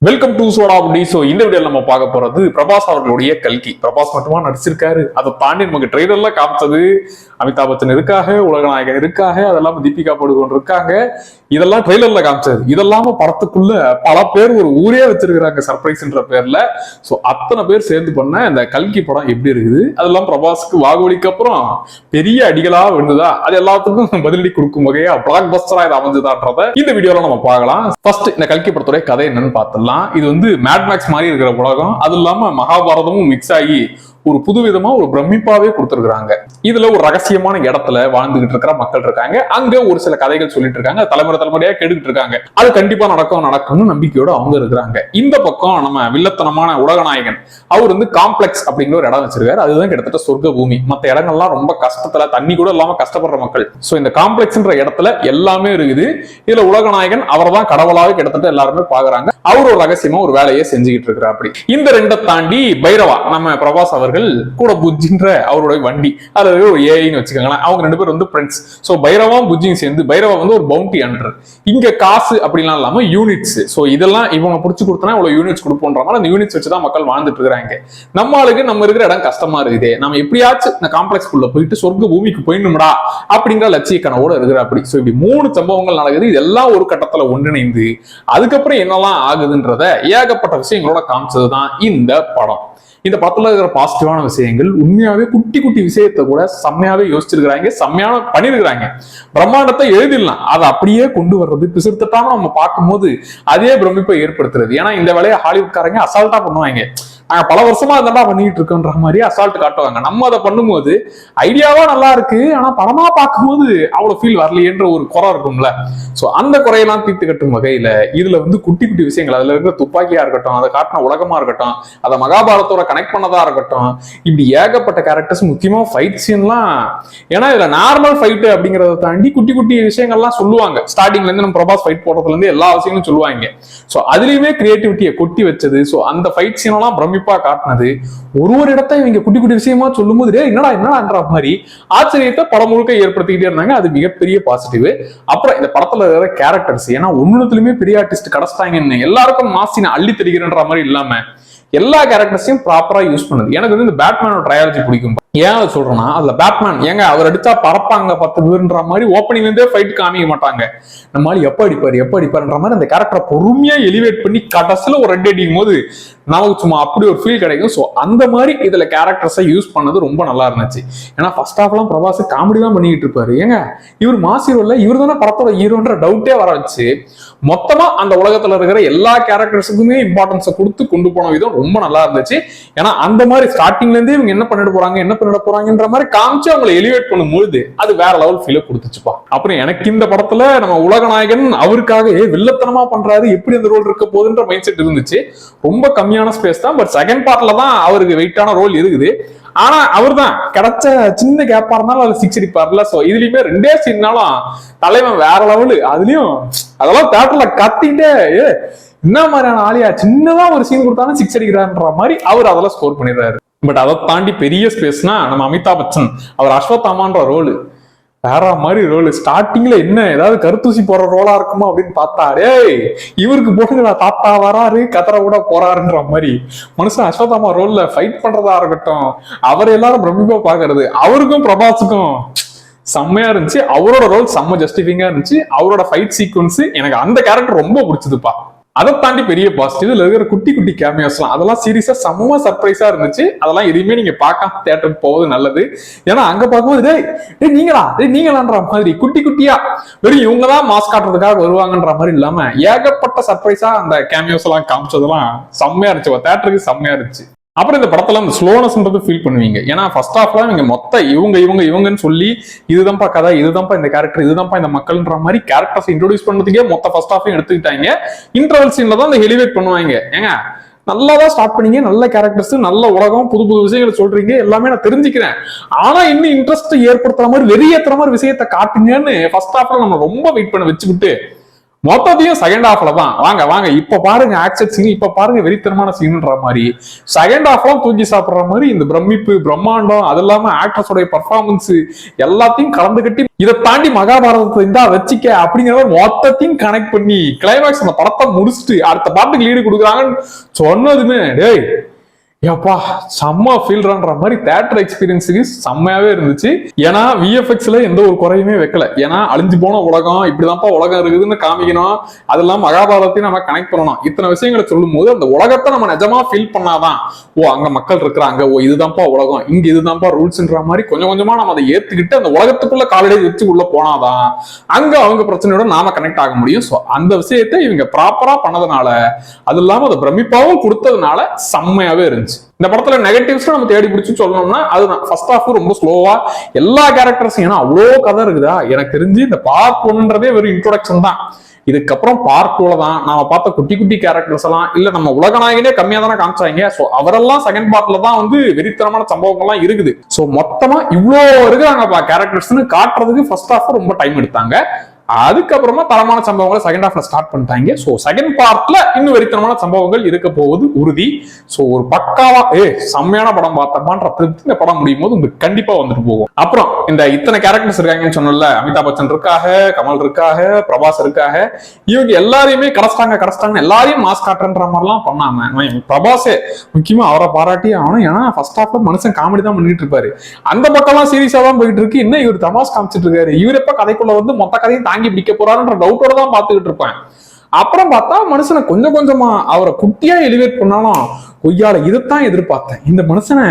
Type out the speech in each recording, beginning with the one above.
Welcome to soda புடி. So இந்த வீடியோல நம்ம பார்க்க போறது பிரபாஸ் அவர்களுடைய கல்கி. பிரபாஸ் மட்டுமா நடிச்சிருக்காரு, அதை தாண்டி நமக்கு ட்ரெய்லர்ல காமிச்சது அமிதாப் பச்சன் இருக்காக, உலகநாயகன் இருக்காக, அதெல்லாம் தீபிகா படுகோன் இருக்காங்க. இதெல்லாம் ட்ரெய்லர்ல காமிச்சது. இதெல்லாம படத்துக்குள்ள பல பேர் ஒரு ஊரே வச்சிருக்காங்க சர்ப்ரைஸ்ன்ற பேர்ல. சோ அத்தனை பேர் சேர்ந்து பண்ண இந்த கல்கி படம் எப்படி இருக்குது, அதெல்லாம் பிரபாஸ்க்கு வாகுவலிக்கு அப்புறம் பெரிய அடிகளா விழுந்ததா, அது எல்லாத்துக்கும் பதிலடி கொடுக்கும் வகையா பிளாக் பஸ்டரா இது அமைஞ்சதான்றத இந்த வீடியோல நம்ம பார்க்கலாம். ஃபர்ஸ்ட் இந்த கல்கி படத்துடைய கதை என்னன்னு பார்த்தலாம். இது வந்து மேட் மேக்ஸ் மாதிரி இருக்கிற உலகம், அது இல்லாம மகாபாரதமும் மிக்ஸ் ஆகி ஒரு புதுவிதமா ஒரு பிரமிப்பாவே கொடுத்திருக்காங்க. இதுல ஒரு ரகசியமான இடத்துல வாழ்ந்துகிட்டு இருக்கிற மக்கள் இருக்காங்க. அங்க ஒரு சில கதைகள் சொல்லிட்டு இருக்காங்க, தலைமுறை தலைமுறையா கேட்டுக்கிட்டு இருக்காங்க. அது கண்டிப்பா நடக்கும்னு நம்பிக்கையோட அவங்க இருக்கிறாங்க. இந்த பக்கம் நம்ம வில்லத்தனமான உலகநாயகன் அவர் வந்து காம்ப்ளெக்ஸ் அப்படிங்கிற ஒரு இடம் வச்சிருக்காரு. அதுதான் கிட்டத்தட்ட சொர்க்க பூமி. மற்ற இடங்கள்லாம் ரொம்ப கஷ்டத்துல, தண்ணி கூட இல்லாம கஷ்டப்படுற மக்கள். சோ இந்த காம்ப்ளெக்ஸ்ன்ற இடத்துல எல்லாமே இருக்குது. இதுல உலகநாயகன் அவர் தான் கடவுளாவே கிட்டத்தட்ட எல்லாருமே பாக்குறாங்க. அவர் ஒரு ரகசியமா ஒரு வேலையை செஞ்சுக்கிட்டு இருக்கிறார். அப்படி இந்த ரெண்டை தாண்டி பைரவா நம்ம பிரபாஸ் அவர்கள் கூட புஜ்ஜின்ற அவருடைய வண்டி, அதாவது ஒரு ஏஐன்னு வச்சுக்கோங்களேன். அவங்க ரெண்டு பேர் வந்து ஃப்ரெண்ட்ஸ். சோ பைரவா புஜ்ஜியும் சேர்ந்து, பைரவா வந்து ஒரு பவுண்டி ஹண்டர். இங்க காசு அப்படிலாம் இல்லாம யூனிட்ஸ். சோ இதெல்லாம் இவங்க புடிச்சு கொடுத்தனா இவ்வளவு யூனிட்ஸ் கொடுப்போன்ற மாதிரி அந்த யூனிட்ஸ் வச்சுதான் மக்கள் வாழ்ந்துட்டு இருக்காங்க. நம்ம ஆளுக்கு நம்ம இருக்கிற இடம் கஷ்டமா இருக்குது, நம்ம எப்படியாச்சும் இந்த காம்ப்ளெக்ஸ் குள்ள போயிட்டு சொர்க்க பூமிக்கு போயிடணும்டா அப்படிங்கிற லட்சிய கனவோட இருக்கிற. அப்படி சோ இப்படி 3 சம்பவங்கள் நடக்குது. இதெல்லாம் ஒரு கட்டத்துல ஒன்றிணைந்து அதுக்கப்புறம் என்னெல்லாம் ஆகுதுன்றத ஏகப்பட்ட விஷயங்களோட காமிச்சதுதான் இந்த படம். இந்த படத்துல இருக்கிற பாசிட்டிவான விஷயங்கள் உண்மையாவே குட்டி குட்டி விஷயத்தை கூட செம்மையாவே யோசிச்சிருக்கிறாங்க, செம்மையான பண்ணிருக்கிறாங்க. பிரம்மாண்டத்தை எழுதிடலாம், அதை அப்படியே கொண்டு வர்றது பிசுத்தட்டாம நம்ம பார்க்கும்போது அதே பிரமிப்பை ஏற்படுத்துறது. ஏன்னா இந்த வேலையை ஹாலிவுட்காரங்க அசால்ட்டா பண்ணுவாங்க. நாங்க பல வருஷமா இதெல்லாம் பண்ணிட்டு இருக்கோன்ற மாதிரி அசால்ட் காட்டுவாங்க. நம்ம அதை பண்ணும்போது ஐடியாவா நல்லா இருக்கு, ஆனா படமா பார்க்கும்போது அவ்வளவு ஃபீல் வரலையேன்ற ஒரு குறை இருக்கும்ல. சோ அந்த குறையெல்லாம் தீர்த்து கட்டும் வகையில இதுல வந்து குட்டி குட்டி விஷயங்கள், அதுல இருக்கிற துப்பாக்கியா இருக்கட்டும், அதை காட்டின உலகமா இருக்கட்டும், அதை மகாபாரதத்தோட கனெக்ட் பண்ணதா இருக்கட்டும், இப்படி ஏகப்பட்ட கேரக்டர்ஸ், முக்கியமா ஃபைட் சீன்லாம். ஏன்னா இதுல நார்மல் ஃபைட் அப்படிங்கறத தாண்டி குட்டி குட்டி விஷயங்கள்லாம் சொல்லுவாங்க. ஸ்டார்டிங்ல இருந்து நம்ம பிரபாஸ் ஃபைட் போடுறதுல இருந்து எல்லா விஷயங்களும் சொல்லுவாங்க. சோ அதுலயுமே கிரியேட்டிவிட்டியை கொட்டி வச்சது. சோ அந்த ஃபைட் சீன் எல்லாம் பிரமிப்பா காட்டினது. ஒரு இடத்த இவங்க குட்டி குட்டி விஷயமா சொல்லும் போது என்னடான்ற மாதிரி ஆச்சரியத்தை படம் முழுக்க ஏற்படுத்திக்கிட்டே இருந்தாங்க. அது மிகப்பெரிய பாசிட்டிவ். அப்புறம் இந்த படத்துல இருக்கிற கேரக்டர்ஸ், ஏன்னா ஒண்ணுலயுமே பெரிய ஆர்டிஸ்ட் கிடைச்சிட்டாங்கன்னு எல்லாருக்கும் மாசின அள்ளி தெரிகிறன்ற மாதிரி இல்லாம எல்லா கேரக்டர்ஸையும் ப்ராப்பரா யூஸ் பண்ணுது. எனக்கு வந்து இந்த பேட்மேனோட ட்ரையாலஜி பிடிக்கும். ஏன் அதை சொல்றேன்னா, அதுல பேட்மேன் ஏங்க அவர் அடிச்சா பறப்பாங்க 10 பேருன்ற மாதிரி ஓப்பனிங் இருந்தே ஃபைட் காமிக்க மாட்டாங்க. நம்மளால எப்ப அடிப்பாருன்ற மாதிரி அந்த கேரக்டரை பொறுமையா எலிவேட் பண்ணி கடைசியில ஒரு ரெட் அடிக்கும் போது நமக்கு சும்மா அப்படி ஒரு ஃபீல் கிடைக்கும். ஸோ அந்த மாதிரி இதுல கேரக்டர்ஸை யூஸ் பண்ணது ரொம்ப நல்லா இருந்துச்சு. ஏன்னா ஃபர்ஸ்ட் ஹாஃப்லாம் பிரபாஸ் காமெடி தான் பண்ணிட்டு இருப்பாரு. ஏங்க இவர் மாஸ் ஹீரோல, இவர் தானே படத்தோட ஹீரோன்ற டவுட்டே வர வச்சு மொத்தமா அந்த உலகத்துல இருக்கிற எல்லா கேரக்டர்ஸுக்குமே இம்பார்ட்டன்ஸை கொடுத்து கொண்டு போன விதம் ரொம்ப நல்லா இருந்துச்சு. ஏன்னா அந்த மாதிரி ஸ்டார்டிங்ல இருந்தே இவங்க என்ன பண்ணிட போறாங்கன்ற மாதிரி காமிச்சு அவங்களை எலிவேட் பண்ணும்போது அது வேற லெவல் ஃபீல கொடுத்துச்சுப்பா. அப்புறம் எனக்கு இந்த படத்துல நம்ம உலகநாயகன் அவருக்காக வில்லத்தனமா பண்றாரு, எப்படி அந்த ரோல் இருக்க போகுதுன்ற மைண்ட் செட் இருந்துச்சு. ரொம்ப கம்மியான ஸ்பேஸ் தான், பட் செகண்ட் பார்ட்ல தான் அவருக்கு வெயிட்டான ரோல் இருக்குது. ஆனா அவர் தான் கிடைச்ச சின்ன கேப்பா இருந்தாலும் அதுல 6 அடிப்பார்ல. சோ இதுலயுமே 2 சீன்னாலும் தலைவன் வேற லெவலு. அதுலயும் அதெல்லாம் தியேட்டர்ல கத்திட்டே என்ன மாதிரியான ஆளியா, சின்னதா ஒரு சீன் கொடுத்தாலும் 6 அடிக்கிறான்ற மாதிரி அவர் அதெல்லாம் ஸ்கோர் பண்ணிடுறாரு. பட் அதை தாண்டி பெரிய ஸ்பேஸ்னா நம்ம அமிதாப் பச்சன் அவர் அஸ்வத்தாமான்ற ரோலு வேற மாதிரி ரோல். ஸ்டார்டிங்ல என்ன ஏதாவது கருத்தூசி போற ரோலா இருக்குமா அப்படின்னு பார்த்தா, இவருக்கு போட்டுங்களா தாத்தா வராரு கதற கூட போறாருன்ற மாதிரி மனுஷன் அஸ்வத்தாமா ரோல்ல ஃபைட் பண்றதா இருக்கட்டும், அவர் எல்லாரும் பிரமிப்பா பாக்குறது. அவருக்கும் பிரபாஸுக்கும் செம்மையா இருந்துச்சு. அவரோட ரோல் செம்ம ஜஸ்டிஃபைங்கா இருந்துச்சு. அவரோட ஃபைட் சீக்வன்ஸ் எனக்கு அந்த கேரக்டர் ரொம்ப பிடிச்சதுப்பா. அதை தாண்டி பெரிய பாசிட்டிவ் இதுல இருக்கிற குட்டி குட்டி கேமியோஸ்லாம், அதெல்லாம் சீரியஸா செம்ம சர்ப்ரைஸா இருந்துச்சு. அதெல்லாம் எதுவுமே நீங்க பார்க்காம தியேட்டருக்கு போவது நல்லது. ஏன்னா அங்க பார்க்கும்போது நீங்களான்ற மாதிரி குட்டி குட்டியா வெறும் இவங்கதான் மாஸ் காட்டுறதுக்காக வருவாங்கன்ற மாதிரி இல்லாம ஏகப்பட்ட சர்ப்ரைஸா அந்த கேமியோஸ் எல்லாம் காமிச்சதெல்லாம் செம்மையா இருந்துச்சு. தியேட்டருக்கு செம்மையா இருந்துச்சு. அப்புறம் இந்த படத்துல அந்த ஸ்லோனஸ்ன்றது ஃபீல் பண்ணுவீங்க. ஏன்னா ஃபர்ஸ்ட் ஹாஃப்ல இவங்க மொத்த இவங்கன்னு சொல்லி இதுதான்ப்பா கதை, இதுதான்ப்பா இந்த கேரக்டர், இதுதான்ப்பா இந்த மக்கள்ன்ற மாதிரி கேரக்டர்ஸ் இன்ட்ரோடியூஸ் பண்ணதுக்கே மொத்த ஃபர்ஸ்ட் ஹாஃபையும் எடுத்துக்கிட்டாங்க. இன்டர்வல் சீன்ல தான் அந்த எலிவேட் பண்ணுவாங்க. ஏங்க நல்லாதான் ஸ்டார்ட் பண்ணீங்க, நல்ல கேரக்டர்ஸ், நல்ல உலகம், புது புது விஷயங்களை சொல்றீங்க, எல்லாமே நான் தெரிஞ்சுக்கிறேன். ஆனா இன்னும் இன்ட்ரெஸ்ட் ஏற்படுத்துற மாதிரி வெறியேற்றுற மாதிரி விஷயத்தை காட்டுங்கன்னு ஃபர்ஸ்ட் ஹாஃப்ல நம்ம ரொம்ப வெயிட் பண்ண வச்சுக்கிட்டு மொத்தத்தையும் செகண்ட் ஹாஃப்ல தான் வாங்க வாங்க இப்ப பாருங்க ஆக்சன் சீன், இப்ப பாருங்க வெறித்தனமான சீன்ன்ற மாதிரி செகண்ட் ஹாஃப்லாம் தூக்கி சாப்பிடுற மாதிரி இந்த பிரமிப்பு பிரம்மாண்டம், அது இல்லாம ஆக்டர்ஸோட பெர்ஃபார்மன்ஸ் எல்லாத்தையும் கலந்து கட்டி இதை தாண்டி மகாபாரதத்தை இருந்தா வச்சிக்க அப்படிங்கிற மொத்தத்தையும் கனெக்ட் பண்ணி கிளைமேக்ஸ் அந்த படத்தை முடிச்சுட்டு அடுத்த பாட்டுக்கு லீடு கொடுக்குறாங்கன்னு சொன்னதுமே டேய் ஏப்பா செம்ம ஃபீல்ன்ற மாதிரி தியேட்டர் எக்ஸ்பீரியன்ஸுக்கு செம்மையாவே இருந்துச்சு. ஏன்னா விஎஃப்எக்ஸ்ல எந்த ஒரு குறையுமே வைக்கல. ஏன்னா அழிஞ்சு போன உலகம் இப்படிதான்ப்பா உலகம் இருக்குதுன்னு காமிக்கணும், அதெல்லாம் மகாபாரதத்தையும் நம்ம கனெக்ட் பண்ணணும். இத்தனை விஷயங்களை சொல்லும் போது அந்த உலகத்தை நம்ம நிஜமா ஃபீல் பண்ணாதான் ஓ அங்க மக்கள் இருக்கிறாங்க, ஓ இதுதான்ப்பா உலகம், இங்க இதுதான்ப்பா ரூல்ஸ்ன்ற மாதிரி கொஞ்சம் கொஞ்சமா நம்ம அதை ஏத்துக்கிட்டு அந்த உலகத்துக்குள்ள காலடி வச்சு உள்ள போனாதான் அங்க அவங்க பிரச்சனையோட நாம கனெக்ட் ஆக முடியும். ஸோ அந்த விஷயத்தை இவங்க ப்ராப்பரா பண்ணதுனால, அது இல்லாம அதை பிரமிப்பாவும் கொடுத்ததுனால செம்மையாவே இருந்துச்சு. இந்த படத்துல நெகட்டிவ்ஸ் நம்ம தேடி பிடிச்சு சொல்லணும்னா அதுதான் ஃபர்ஸ்ட் ஹாஃப் ரொம்ப ஸ்லோவா எல்லா கேரக்டர்ஸும், ஏன்னா அவ்வளோ கதை இருக்குதா. எனக்கு தெரிஞ்சு இந்த பார்ட் 1ன்றதே வெறும் இன்ட்ரோடக்ஷன் தான். இதுக்கப்புறம் பார்ட் 2ல தான் நாம பார்த்த குட்டி குட்டி கேரக்டர்ஸ் எல்லாம் இல்ல நம்ம உலகநாயகனே கம்மியா தானே காமிச்சாங்க. சோ அவரெல்லாம் செகண்ட் பார்ட்ல தான் வந்து வெறித்தனமான சம்பவங்கள்லாம் இருக்குது. சோ மொத்தமா இவ்வளோ இருக்கிறாங்கப்பா கேரக்டர்ஸ்னு காட்டுறதுக்கு ஃபர்ஸ்ட் ஹாஃப் ரொம்ப டைம் எடுத்தாங்க. அதுக்கப்புறமா தரமான சம்பவங்களை செகண்ட் ஹாஃப்ல ஸ்டார்ட் பண்ணிட்டாங்க. சோ செகண்ட் பார்ட்ல இன்னும் வெறித்தனமான சம்பவங்கள் இருக்க போவது உறுதி. சோ ஒரு பக்காவா செம்மையான படம் பார்த்தோமான்ற திருப்தி இந்த படம் முடியும் போது உங்களுக்கு கண்டிப்பா வந்துட்டு போகும். அப்புறம் இந்த இத்தனை கேரக்டர்ஸ் இருக்காங்கன்னு சொன்னல, அமிதாப் பச்சன் இருக்காக, கமல் இருக்காக, பிரபாஸ் இருக்காக, இவங்க எல்லாரையுமே கடைச்சிட்டாங்க எல்லாரையும் மாஸ் காட்டுன்ற மாதிரிலாம் பண்ணாம பிரபாஸே முக்கியமா அவரை பாராட்டி ஆகணும். ஏன்னா ஃபர்ஸ்ட் ஹாஃப்ல மனுஷன் காமெடி தான் பண்ணிட்டு இருப்பாரு, அந்த பக்கம்லாம் சீரியஸா தான் போயிட்டு இருக்கு. என்ன இவர் தமாஸ் காமிச்சிட்டு இருக்காரு, இவர் எப்ப கதைக்குள்ள வந்து மொத்த கதையும் தாங்கி பிடிக்க போறாருன்ற டவுட்டோட தான் பாத்துக்கிட்டு இருப்பேன். அப்புறம் பார்த்தா மனுஷனை கொஞ்சம் கொஞ்சமா அவரை குட்டியா எலிவேட் பண்ணாலும் கொய்யால இதைத்தான் எதிர்பார்த்தேன். இந்த மனுஷனை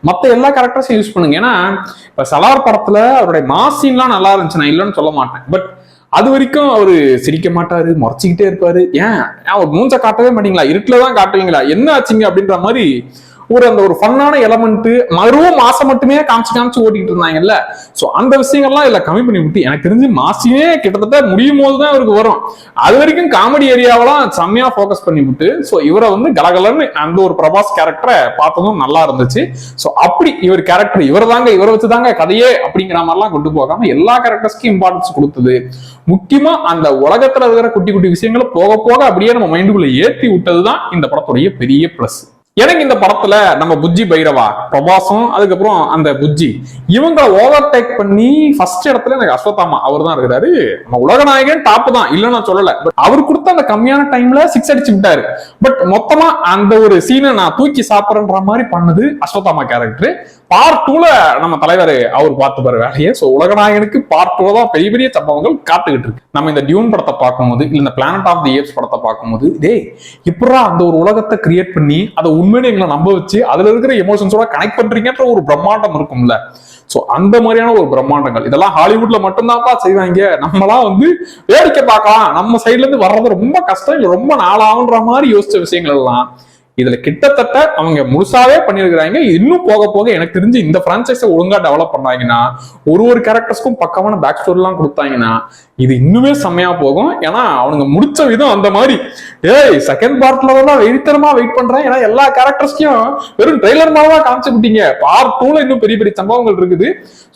மத்த எல்லா கேரக்டர்ஸும் யூஸ் பண்ணுங்க. ஏன்னா இப்ப சலார் படத்துல அவருடைய மாசின்லாம் நல்லா இருந்துச்சு, நான் இல்லைன்னு சொல்ல மாட்டேன். பட் அது வரைக்கும் அவரு சிரிக்க மாட்டாரு, முறைச்சிக்கிட்டே இருப்பாரு. ஏன் அவர் மூஞ்ச காட்டவே மாட்டீங்களா, இருட்டுலதான் காட்டுவீங்களா, என்ன ஆச்சுங்க அப்படின்ற மாதிரி அந்த ஒரு ஃபன்னான எலமெண்ட் மறுவும் மாசம் மட்டுமே காமிச்சு ஓட்டிட்டு இருந்தாங்கல்ல. சோ அந்த விஷயங்கள்லாம் இல்ல கம்மி பண்ணி விட்டு எனக்கு தெரிஞ்சு மாசியே கிட்டத்தட்ட முடியும் போதுதான் அவருக்கு வரும். அது வரைக்கும் காமெடி ஏரியாவெல்லாம் செம்மையா போக்கஸ் பண்ணி விட்டு சோ இவரை வந்து கலகலன்னு அந்த ஒரு பிரபாஸ் கேரக்டரை பார்த்ததும் நல்லா இருந்துச்சு. சோ அப்படி இவர் கேரக்டர் இவரை வச்சுதாங்க கதையே அப்படிங்கிற மாதிரிலாம் கொண்டு போகாம எல்லா கேரக்டர்ஸ்க்கும் இம்பார்ட்டன்ஸ் கொடுத்தது. முக்கியமா அந்த உலகத்துல இருக்கிற குட்டி குட்டி விஷயங்களை போக போக அப்படியே நம்ம மைண்டுக்குள்ள ஏற்றி விட்டதுதான் இந்த படத்துடைய பெரிய பிளஸ். எனக்கு இந்த படத்துல நம்ம புஜ்ஜி பைரவா பிரபாசம் அதுக்கப்புறம் அந்த புஜ்ஜி இவங்களை ஓவர்டேக் பண்ணி ஃபர்ஸ்ட் இடத்துல எனக்கு அஸ்வத்தாமா அவர் தான் இருக்கிறாரு. நம்ம உலகநாயகன் டாப் தான் இல்ல நான் சொல்லல, பட் அவர் கொடுத்த அந்த கம்மியான டைம்ல 6 அடிச்சு விட்டாரு. பட் மொத்தமா அந்த ஒரு சீனை நான் தூக்கி சாப்பிடுற மாதிரி பண்ணது அஸ்வத்தாமா கேரக்டர். பார்ட் 2ல நம்ம தலைவர் அவர் பார்த்துப்பாரு வேலையை. சோ உலகநாயகனுக்கு பார்ட் 2 தான் பெரிய பெரிய சம்பவங்கள் காத்துக்கிட்டு இருக்கு. நம்ம இந்த டியூன் படத்தை பார்க்கும்போது இல்ல இந்த பிளானட் ஆஃப் தி ஏப்ஸ் படத்தை பார்க்கும்போது இப்படா அந்த ஒரு உலகத்தை கிரியேட் பண்ணி அதை உண்மையிலே எங்களை நம்ப வச்சு அதுல இருக்கிற எமோஷன்ஸோட கனெக்ட் பண்றீங்கன்ற ஒரு பிரம்மாண்டம் இருக்கும்ல. சோ அந்த மாதிரியான ஒரு பிரம்மாண்டங்கள் இதெல்லாம் ஹாலிவுட்ல மட்டும்தான்ப்பா செய்வாங்க. நம்மளாம் வந்து வேடிக்கை பார்க்கலாம், நம்ம சைட்ல இருந்து வர்றது ரொம்ப கஷ்டம், இல்ல ரொம்ப நாளாகுன்ற மாதிரி யோசிச்ச விஷயங்கள் எல்லாம் இதுல கிட்டத்தட்ட அவங்க முழுசாவே பண்ணிருக்கிறாங்க. இன்னும் போக போக எனக்கு தெரிஞ்சு இந்த பிரான்சைஸை ஒழுங்கா டெவலப் பண்ணாங்கன்னா ஒரு கேரக்டர்ஸ்க்கும் பக்கமான பேக் ஸ்டோரி எல்லாம் கொடுத்தாங்கன்னா இது இன்னுமே செம்மையா போகும். ஏன்னா அவனுங்க முடிச்ச விதம் அந்த மாதிரி செகண்ட் பார்ட்ல தான் வெறித்தனமா வெயிட் பண்றேன். ஏன்னா எல்லா கேரக்டர்ஸ்க்கும் வெறும் ட்ரெய்லர் மாதிரிதான் காமிச்சு விட்டீங்க. பார்ட் 2ல இன்னும் பெரிய பெரிய சம்பவங்கள் இருக்குது.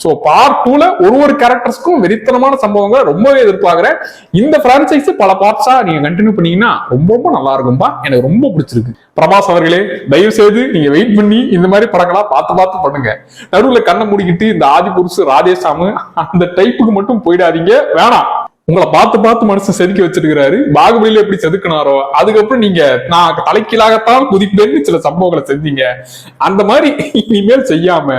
சோ பார்ட் 2ல ஒரு கேரக்டர்ஸ்க்கும் வெறித்தனமான சம்பவங்கள் ரொம்பவே எதிர்பார்க்கிறேன். இந்த பிரான்சைஸ் பல பார்ட்ஸா நீங்க கண்டினியூ பண்ணீங்கன்னா ரொம்ப நல்லா இருக்கும்பா. எனக்கு ரொம்ப பிடிச்சிருக்கு. பிரபாஸ் அவர்களே தயவு செய்து நீங்க வெயிட் பண்ணி இந்த மாதிரி படங்களா பார்த்து பண்ணுங்க. நடுவுல கண்ணை மூடிக்கிட்டு இந்த ஆதிபுருஷு ராதேசாமு அந்த டைப்புக்கு மட்டும் போயிடாதீங்க, வேணாம். உங்களை பார்த்து மனுஷன் செதுக்கி வச்சிருக்கிறாரு. பாகுபலியில எப்படி செதுக்கினாரோ அதுக்கப்புறம் நீங்க நான் தலைக்கீழாகத்தான் குதிப்பேன்னு சில சம்பவங்களை செஞ்சீங்க. அந்த மாதிரி இனிமேல் செய்யாம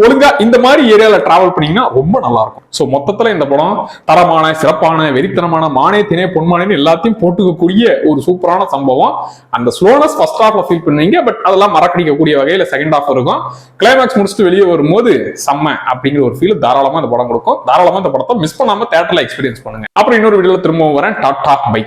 ஒழுங்கா இந்த மாதிரி ஏரியால டிராவல் பண்ணீங்கன்னா ரொம்ப நல்லா இருக்கும். சோ மொத்தத்துல இந்த படம் தரமான சிறப்பான வெறித்தனமான மானே தினே பொன்மானேன்னு எல்லாத்தையும் போட்டுக்கக்கூடிய ஒரு சூப்பரான சம்பவம். அந்த ஸ்லோனஸ் ஃபர்ஸ்ட் ஹாஃப்ல ஃபீல் பண்ணீங்க, பட் அதெல்லாம் மறக்கடிக்க கூடிய வகையில செகண்ட் ஹாஃப் இருக்கும். கிளைமேக்ஸ் முடிச்சுட்டு வெளியே வரும்போது செம்ம அப்படிங்கிற ஒரு ஃபீல் தாராளமா இந்த படம் கொடுக்கும். தாராளமா இந்த படத்தை மிஸ் பண்ணாம தியேட்டர்ல எக்ஸ்பீரியன்ஸ் பண்ணுங்க. அப்புறம் இன்னொரு வீடியோல திரும்பவும் வரேன். Tata bye.